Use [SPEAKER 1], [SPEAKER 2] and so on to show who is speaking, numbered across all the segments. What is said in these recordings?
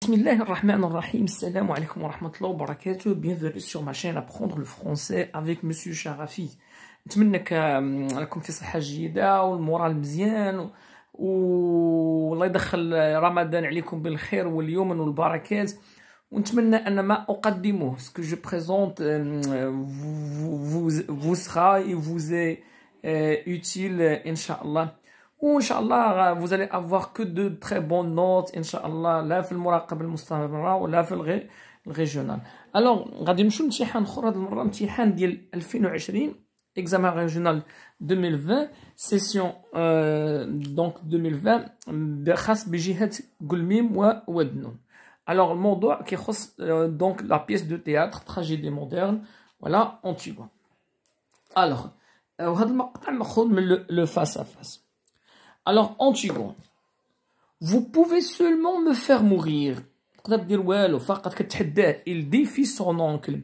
[SPEAKER 1] Bismillahirrahmanirrahim. Salam alaikum wa rahmatullahi wa barakatuh. Bienvenue sur ma chaîne Apprendre le français avec Monsieur Sharafi. نتمنى راكم في صحة جيدة والمورال مزيان والله يدخل رمضان عليكم بالخير واليمن والبركات ونتمنى أن ما أقدمه ce que je présente vous sera et vous est utile Inch'Allah. وإنشاءالله vous allez avoir que de très bonnes notes إنشاءالله لا في المراقبة المستمرة ولا في الريجيونال. Alors غادي نمشيو لامتحان اخر هاد المرة امتحان ديال 2020 examen régional 2020 session donc 2020 خاص بجهة قلميم وودنون. Alors الموضوع كيخص donc la pièce de théâtre tragédie moderne voilà Antigone. Alors وهذا المقطع ماخوذ من le face à face. Alors, Antigone, vous pouvez seulement me faire mourir. Il défie son oncle.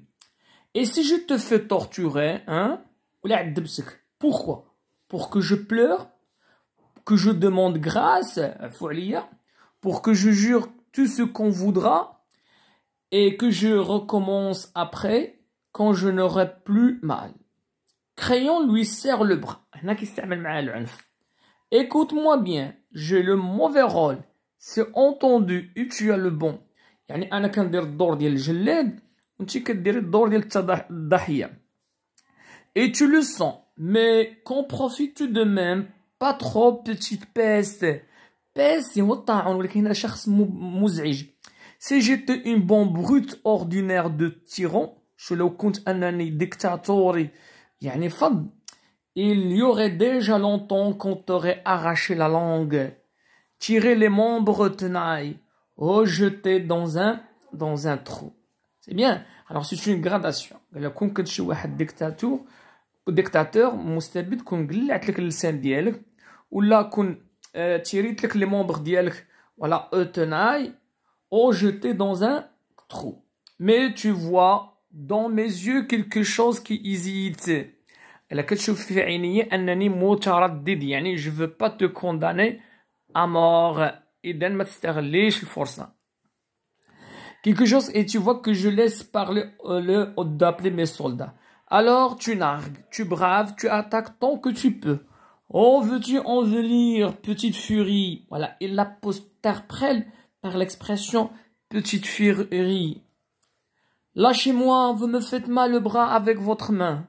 [SPEAKER 1] Et si je te fais torturer, hein? Pourquoi? Pour que je pleure, que je demande grâce, pour que je jure tout ce qu'on voudra, et que je recommence après, quand je n'aurai plus mal. Crayon lui serre le bras. Écoute-moi bien, j'ai le mauvais rôle. C'est entendu et tu as le bon. يعني أنا كندير الدور ديال الجلاد وأنتي كديري الدور ديال الضحية. Et tu le sens, mais qu'en profites-tu de même? Pas trop, petite peste. Peste هو الطاعون ولكن هنا شخص مزعج. Si j'étais une bombe brute ordinaire de tyran, شو لو كنت أنني ديكتاتوري يعني فض. Il y aurait déjà longtemps qu'on t'aurait arraché la langue, tiré les membres tenailles, ou jeté dans un trou. C'est bien. Alors c'est une gradation. كون كنت شي واحد ديكتاتور مستبد كون قلعت لك اللسان ديالك ولا كون تيريت لك لي ممبر ديالك ولا tenailles ou jeté dans un trou. Mais tu vois dans mes yeux quelque chose qui hésite. Elle كتشوف في عيني أنني متردد يعني je veux pas te condamner à mort إذا ما تستغليش الفرصة. Quelque chose et tu vois que je laisse parler d'appeler mes soldats. Alors tu nargues, tu braves, tu attaques tant que tu peux. Oh veux-tu envenir petite furie. Voilà, il l'interprète par l'expression petite furie. Lâchez-moi, vous me faites mal le bras avec votre main.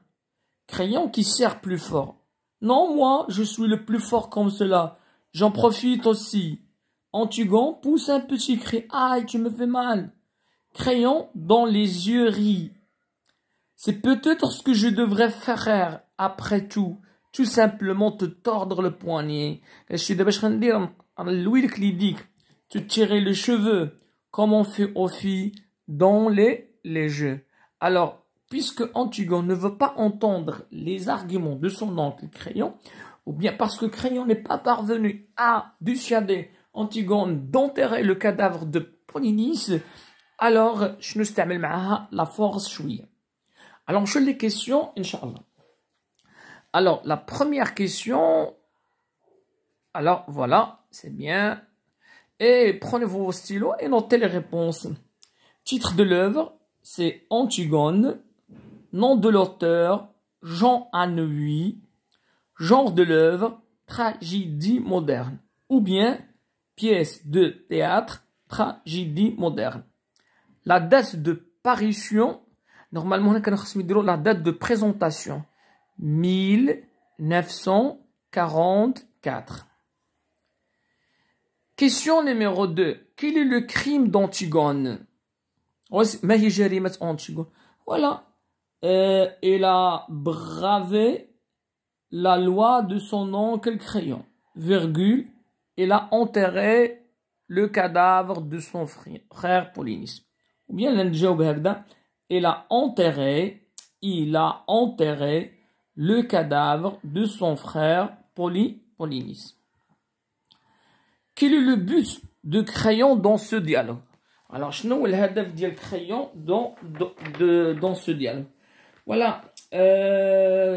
[SPEAKER 1] Crayon qui serre plus fort. Non, moi, je suis le plus fort comme cela. J'en profite aussi. Antigone pousse un petit cri. Aïe, tu me fais mal. Crayon dans les yeux rit. C'est peut-être ce que je devrais faire après tout. Tout simplement te tordre le poignet. Je suis d'abord en train de dire, Louis Clidic, te tirer les cheveux, comme on fait aux filles dans les jeux. Alors, puisque Antigone ne veut pas entendre les arguments de son oncle Crayon, ou bien parce que Crayon n'est pas parvenu à dissuader Antigone d'enterrer le cadavre de Polynice, alors je ne stamel معها la force chouïa. Alors je les questions, Inch'Allah. Alors la première question, alors voilà, c'est bien. Et prenez vos stylos et notez les réponses. Titre de l'œuvre, c'est Antigone. Nom de l'auteur, Jean Anouilh. Genre de l'œuvre, tragédie moderne. Ou bien, pièce de théâtre, tragédie moderne. La date de parution, normalement, on a la date de présentation. 1944. Question numéro 2. Quel est le crime d'Antigone? ما هي جريمة Antigone? Voilà. Il a bravé la loi de son oncle Crayon, virgule, il a enterré le cadavre de son frère Polynice. Ou bien il a enterré le cadavre de son frère Polynice. Quel est le but de Crayon dans ce dialogue? Alors, شنو الهدف ديال Crayon dans ce dialogue? voilà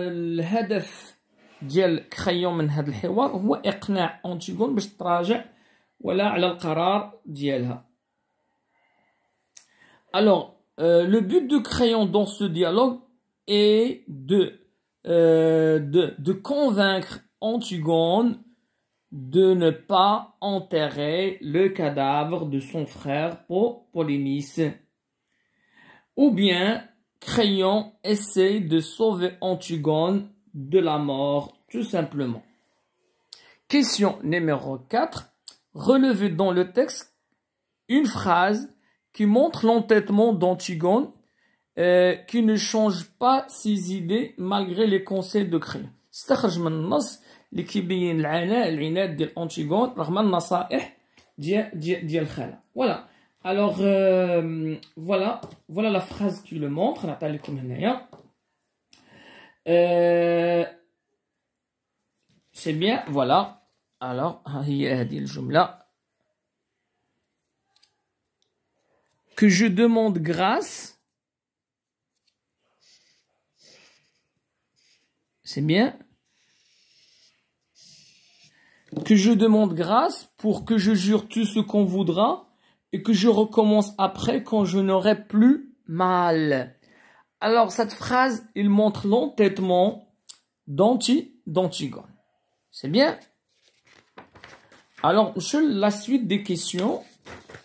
[SPEAKER 1] الهدف ديال كريون من هذا الحوار هو إقناع أنتيغون باش تراجع ولا على القرار ديالها. Alors, le but du crayon dans ce dialogue est de convaincre Antigone de ne pas enterrer le cadavre de son frère Polynice. Ou bien, Crayon essaie de sauver Antigone de la mort, tout simplement. Question numéro 4. Relevez dans le texte une phrase qui montre l'entêtement d'Antigone qui ne change pas ses idées malgré les conseils de Crayon. استخرج من النص اللي كيبين العناد ديال أنتيغون رغم النصائح ديال خالة. Voilà. Alors voilà la phrase qui le montre. نعطيها لكم هنايا. C'est bien, voilà. Alors هي هذه الجملة. Que je demande grâce. C'est bien. Que je demande grâce pour que je jure tout ce qu'on voudra et que je recommence après quand je n'aurai plus mal. Alors, cette phrase, il montre l'entêtement d'Antigone. C'est bien? Alors, la suite des questions.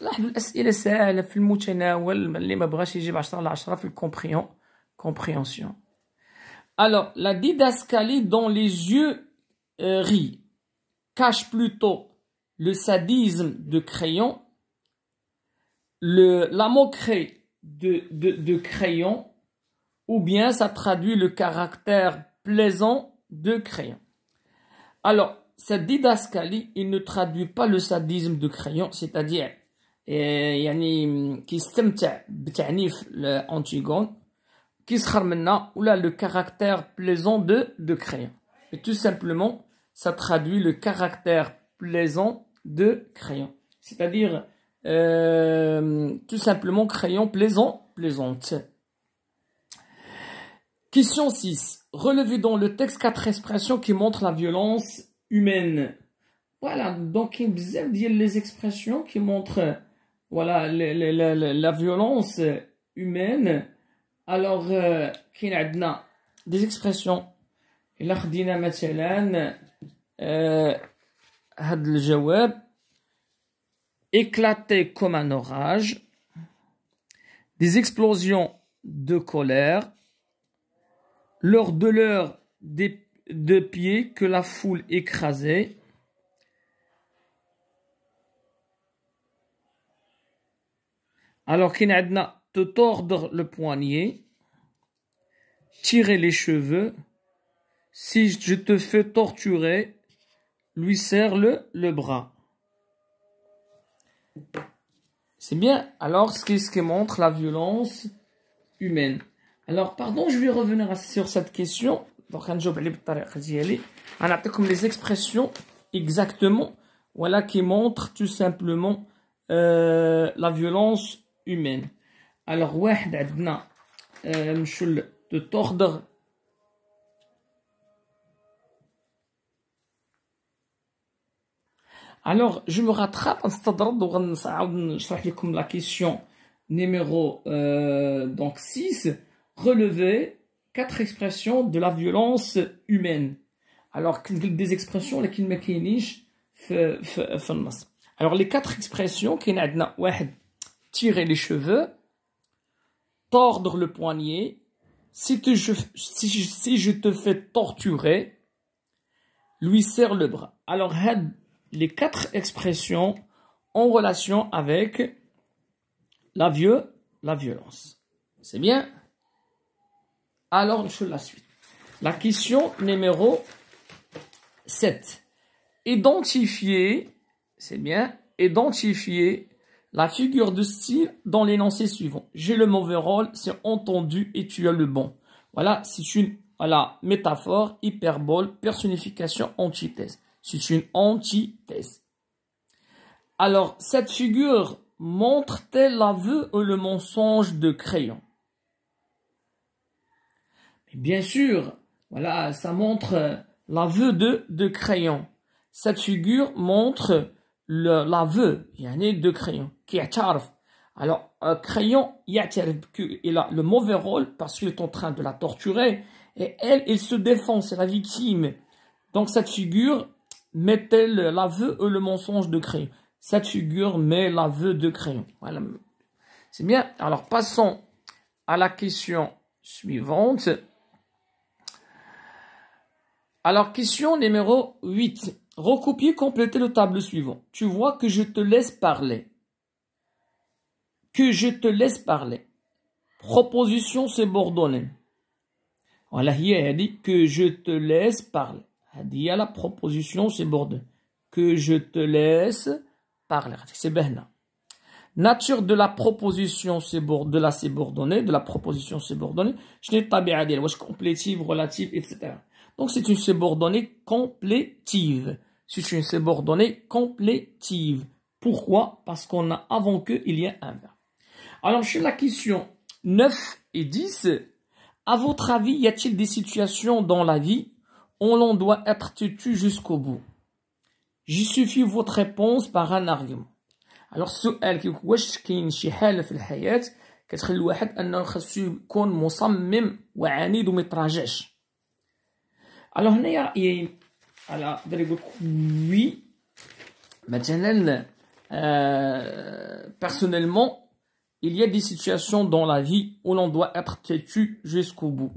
[SPEAKER 1] لاحظوا الأسئلة سهلة في المتناول اللي ما بغاش يجيب 10 على 10 في compréhension. Alors, la didascalie dans les yeux ris cache plutôt le sadisme de Crayon, la moquerie de Crayon, ou bien ça traduit le caractère plaisant de Crayon. Alors, cette didascalie, il ne traduit pas le sadisme de Crayon, c'est-à-dire يعني كيستمتع بتعنيف Antigone كيسخر منها ou là le caractère plaisant de Crayon. Et tout simplement, ça traduit le caractère plaisant de Crayon. C'est-à-dire, tout simplement, Crayon plaisante. Question 6. Relevez dans le texte 4 expressions qui montrent la violence humaine. Voilà, donc il y a les expressions qui montrent voilà, la violence humaine. Alors, كاين عندنا des expressions. إلا خدينا مثلا هاد الجواب éclater comme un orage, des explosions de colère, leur douleur de pied que la foule écrasait, alors qu'il y a te tordre le poignet, tirer les cheveux, si je te fais torturer, lui serre le bras. C'est bien. Alors, ce qui montre la violence humaine. Alors, pardon, je vais revenir sur cette question. Donc, on a comme les expressions exactement, voilà, qui montrent tout simplement la violence humaine. Alors, واحد عندنا de tordre. Alors, je me rattrape la question numéro 6. Relever 4 expressions de la violence humaine. Alors, des expressions qui ne alors, les 4 expressions qui sont tirer les cheveux, tordre le poignet, si je te fais torturer, lui serre le bras. Alors, les 4 expressions en relation avec la violence. C'est bien? Alors, je la suite. La question numéro 7. Identifier, c'est bien, identifier la figure de style dans l'énoncé suivant. J'ai le mauvais rôle, c'est entendu et tu as le bon. Voilà, c'est une métaphore, hyperbole, personnification, antithèse. C'est une antithèse. Alors, cette figure montre-t-elle l'aveu ou le mensonge de Crayon? Bien sûr, voilà, ça montre l'aveu de Crayon. Cette figure montre l'aveu de Crayon. Qui اعترف. Alors, crayon, il a le mauvais rôle parce qu'il est en train de la torturer et elle, il se défend, c'est la victime. Donc, cette figure met-elle l'aveu ou le mensonge de crayon? Cette figure met l'aveu de crayon. Voilà. C'est bien. Alors, passons à la question suivante. Alors, question numéro 8. Recopier, compléter le tableau suivant. Tu vois que je te laisse parler. Que je te laisse parler. Proposition subordonnée. Voilà, il dit que je te laisse parler. Il y a la proposition subordonnée. Que je te laisse parler. C'est bien. Nature de la proposition de la subordonnée, de la proposition subordonnée. Je n'ai pas bien dire. Complétive, relative, etc. Donc, c'est une subordonnée complétive. C'est une subordonnée complétive. Pourquoi? Parce qu'on a avant que, il y a un verbe. Alors, chez la question 9 et 10, à votre avis, y a-t-il des situations dans la vie où l'on doit être têtu jusqu'au bout? Justifie votre réponse par un argument. Alors, السؤال كيقول واش كاين شي حالة في الحياة كتخلي الواحد أنه خاصو يكون مصمم وعنيد وما يتراجعش. Alors, هنايا على يقدر يقول oui مثلا personnellement il y a des situations dans la vie où l'on doit être têtu jusqu'au bout.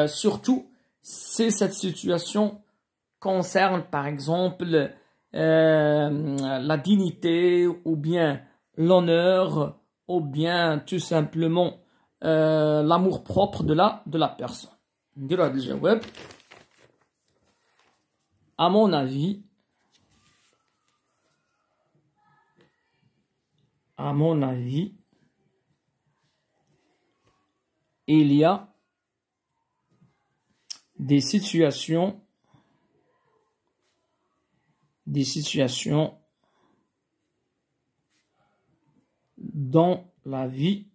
[SPEAKER 1] Surtout si cette situation concerne par exemple la dignité ou bien l'honneur ou bien tout simplement l'amour propre de la personne. À mon avis, il y a des situations dans la vie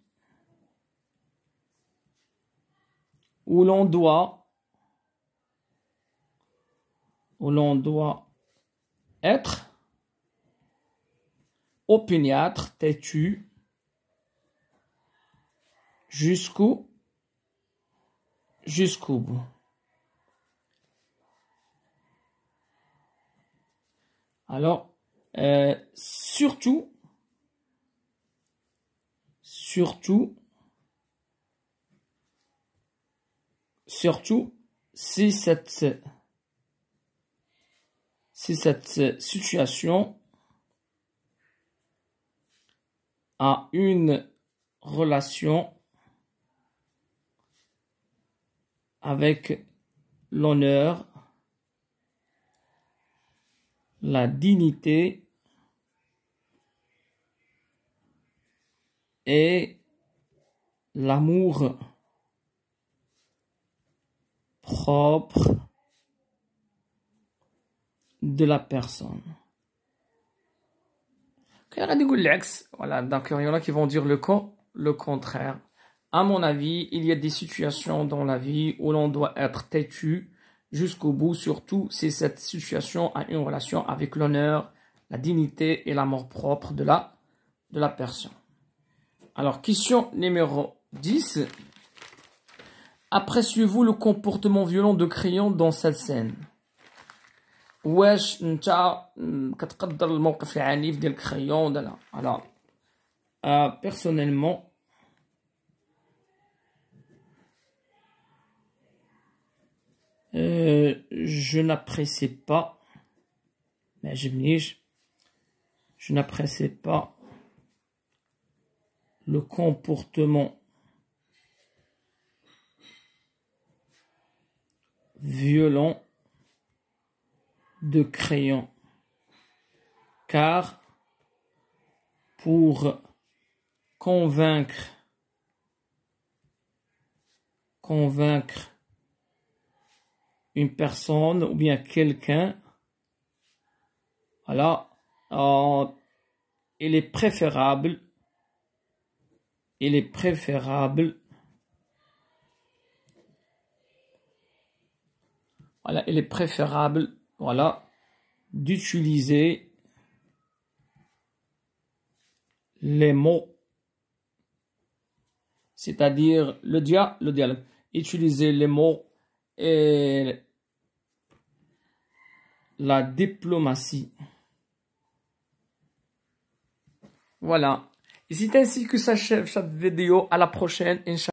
[SPEAKER 1] où l'on doit être opiniâtre, têtu, jusqu'au bout. Alors, surtout, si cette situation a une relation avec l'honneur, la dignité et l'amour propre de la personne. Voilà, donc il y en a qui vont dire le contraire. À mon avis, il y a des situations dans la vie où l'on doit être têtu jusqu'au bout, surtout si cette situation a une relation avec l'honneur, la dignité et l'amour propre de la personne. Alors, question numéro 10. Appréciez-vous le comportement violent de Crayon dans cette scène? واش نتا كتقدر الموقف العنيف ديال كريون ولا لا؟ Alors, personnellement, je n'apprécie pas, mais je n'apprécie pas le comportement violent de Crayon, car pour convaincre une personne ou bien quelqu'un, voilà, il est préférable voilà, d'utiliser les mots c'est-à-dire le dialogue. Utiliser les mots et la diplomatie. Voilà. Et c'est ainsi que s'achève cette vidéo. À la prochaine, Inch'Allah.